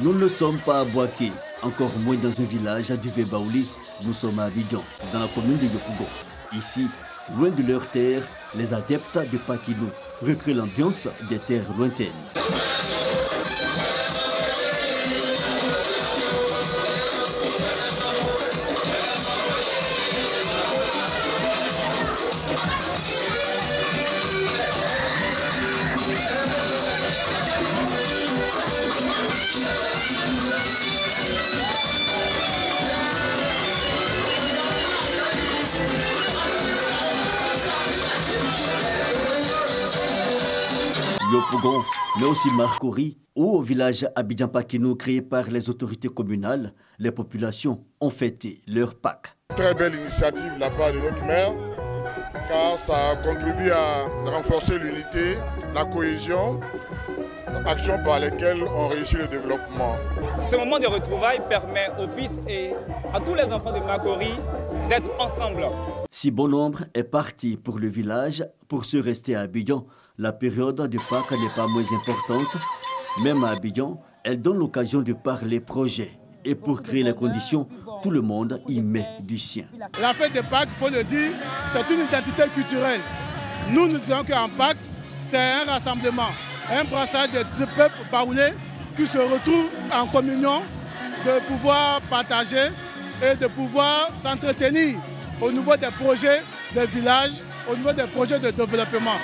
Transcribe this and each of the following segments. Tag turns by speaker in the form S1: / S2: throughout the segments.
S1: Nous ne sommes pas à Boaké, encore moins dans un village à Duvé-Baoulé. Nous sommes à Abidjan, dans la commune de Yopougon. Ici, loin de leur terre, les adeptes de Pakino recréent l'ambiance des terres lointaines. Yopougon, mais aussi Marcory, ou au village Abidjan-Pakino créé par les autorités communales, les populations ont fêté leur Pâques.
S2: Très belle initiative de la part de notre maire, car ça contribue à renforcer l'unité, la cohésion, actions par lesquelles on réussit le développement.
S3: Ce moment de retrouvailles permet aux fils et à tous les enfants de Marcory d'être ensemble.
S1: Si bon nombre est parti pour le village pour se rester à Abidjan, la période de Pâques n'est pas moins importante. Même à Abidjan, elle donne l'occasion de parler projet. Et pour créer les conditions, tout le monde y met du sien.
S4: La fête de Pâques, il faut le dire, c'est une identité culturelle. Nous disons qu'en Pâques, c'est un rassemblement, un brassage de peuples baoulés qui se retrouvent en communion, de pouvoir partager et de pouvoir s'entretenir au niveau des projets de village, au niveau des projets de développement.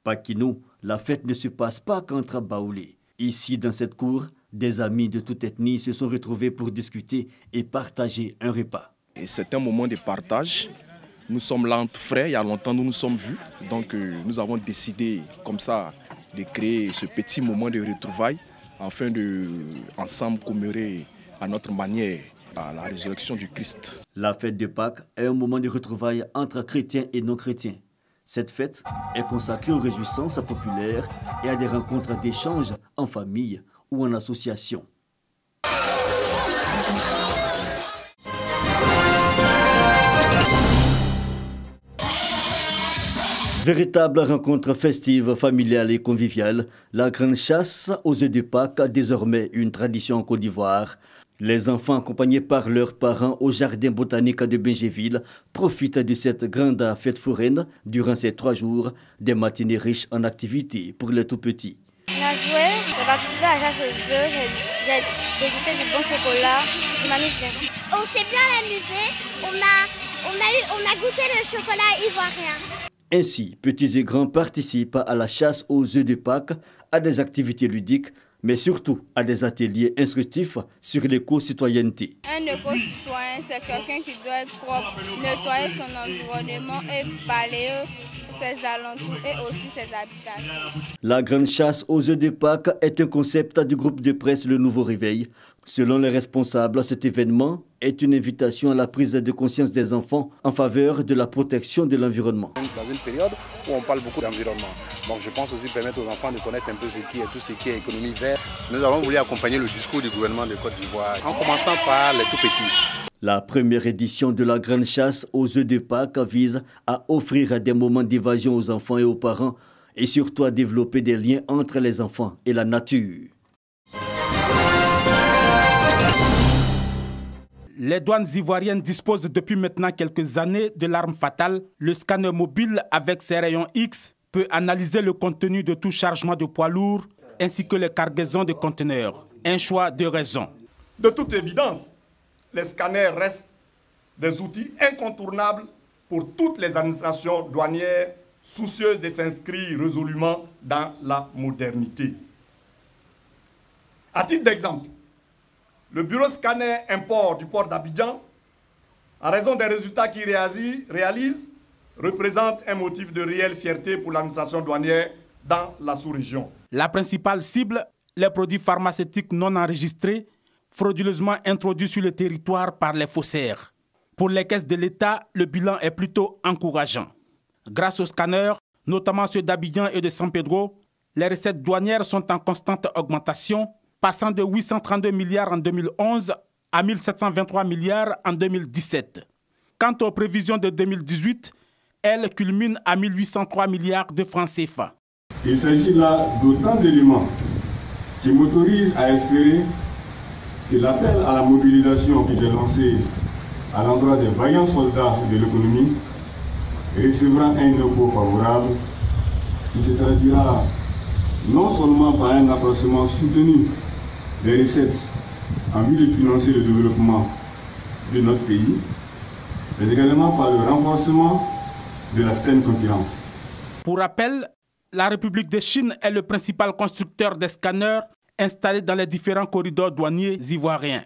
S1: Pakino, la fête ne se passe pas qu'entre Baoulés. Ici, dans cette cour, des amis de toute ethnie se sont retrouvés pour discuter et partager un repas.
S5: C'est un moment de partage. Nous sommes là entre frères, il y a longtemps nous nous sommes vus. Donc nous avons décidé comme ça de créer ce petit moment de retrouvailles afin de ensemble commémorer à notre manière à la résurrection du Christ.
S1: La fête de Pâques est un moment de retrouvailles entre chrétiens et non-chrétiens. Cette fête est consacrée aux réjouissances populaires et à des rencontres d'échange en famille ou en association. Véritable rencontre festive, familiale et conviviale, la grande chasse aux œufs de Pâques a désormais une tradition en Côte d'Ivoire. Les enfants accompagnés par leurs parents au jardin botanique de Bingéville profitent de cette grande fête foraine durant ces 3 jours, des matinées riches en activités pour les tout-petits.
S6: On a joué, j'ai participé à la chasse aux œufs, j'ai dégusté du bon chocolat, je m'amuse bien.
S7: On s'est bien amusé, on a goûté le chocolat ivoirien.
S1: Ainsi, petits et grands participent à la chasse aux œufs de Pâques, à des activités ludiques, mais surtout à des ateliers instructifs sur l'éco-citoyenneté.
S8: Un éco-citoyen, c'est quelqu'un qui doit être propre, nettoyer son environnement et balayer ses alentours et aussi ses habitations.
S1: La grande chasse aux œufs de Pâques est un concept du groupe de presse Le Nouveau Réveil. Selon les responsables, cet événement est une invitation à la prise de conscience des enfants en faveur de la protection de l'environnement.
S9: Dans une période où on parle beaucoup d'environnement, donc je pense aussi permettre aux enfants de connaître un peu tout ce qui est économie verte. Nous avons voulu accompagner le discours du gouvernement de Côte d'Ivoire en commençant par les tout petits.
S1: La première édition de la grande chasse aux œufs de Pâques vise à offrir des moments d'évasion aux enfants et aux parents et surtout à développer des liens entre les enfants et la nature.
S10: Les douanes ivoiriennes disposent depuis maintenant quelques années de l'arme fatale. Le scanner mobile avec ses rayons X peut analyser le contenu de tout chargement de poids lourds ainsi que les cargaisons de conteneurs. Un choix de raison.
S11: De toute évidence, les scanners restent des outils incontournables pour toutes les administrations douanières soucieuses de s'inscrire résolument dans la modernité. À titre d'exemple, le bureau scanner import du port d'Abidjan, en raison des résultats qu'il réalise, représente un motif de réelle fierté pour l'administration douanière dans la sous-région.
S10: La principale cible, les produits pharmaceutiques non enregistrés, frauduleusement introduits sur le territoire par les faussaires. Pour les caisses de l'État, le bilan est plutôt encourageant. Grâce aux scanners, notamment ceux d'Abidjan et de San Pedro, les recettes douanières sont en constante augmentation, passant de 832 milliards en 2011 à 1723 milliards en 2017. Quant aux prévisions de 2018, elles culminent à 1803 milliards de francs CFA.
S12: Il s'agit là d'autant d'éléments qui m'autorisent à espérer que l'appel à la mobilisation qui est lancé à l'endroit des vaillants soldats de l'économie recevra un écho favorable qui se traduira non seulement par un accroissement soutenu des recettes en vue de financer le développement de notre pays, mais également par le renforcement de la saine concurrence.
S10: Pour rappel, la République de Chine est le principal constructeur des scanners installés dans les différents corridors douaniers ivoiriens.